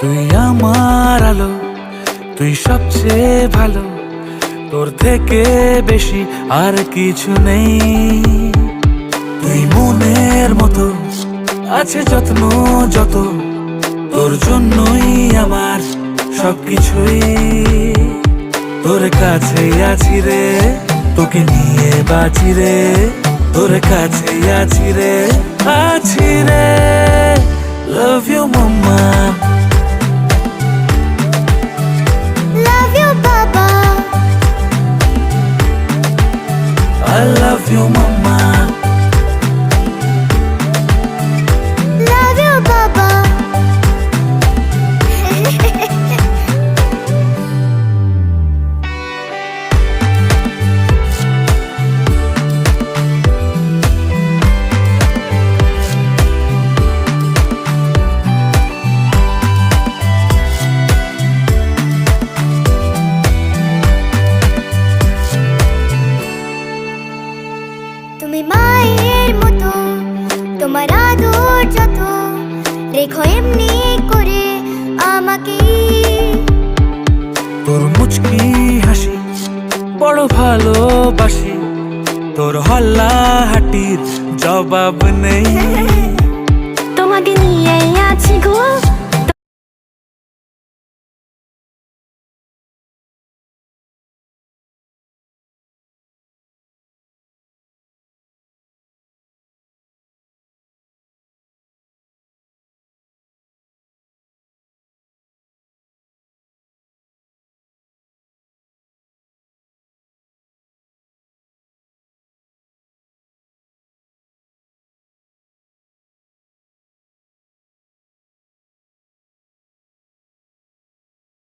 তুই আমার আলো, তুই সবচেয়ে ভালো, তোর থেকে বেশি আর কিছু নেই। তুই মনের মতো আছে যত্ন যত, তোর জন্যই আমার সবকিছুই। তোর কাছে আছি রে, তোকে নিয়ে বাঁচি রে, তোর কাছে আছি রে, আছি রে। Love you mama, Love you, Baba. I love you mama. Love you, Baba. তুমি মায়ের মতো, তোমার আদর যত, রেখো এমনি করে আমাকে। তোর মুচকি হাসি বড় ভালোবাসি, তোর হল্লা হাটির জবাব নেই। তোমাকে নিয়ে আছি গো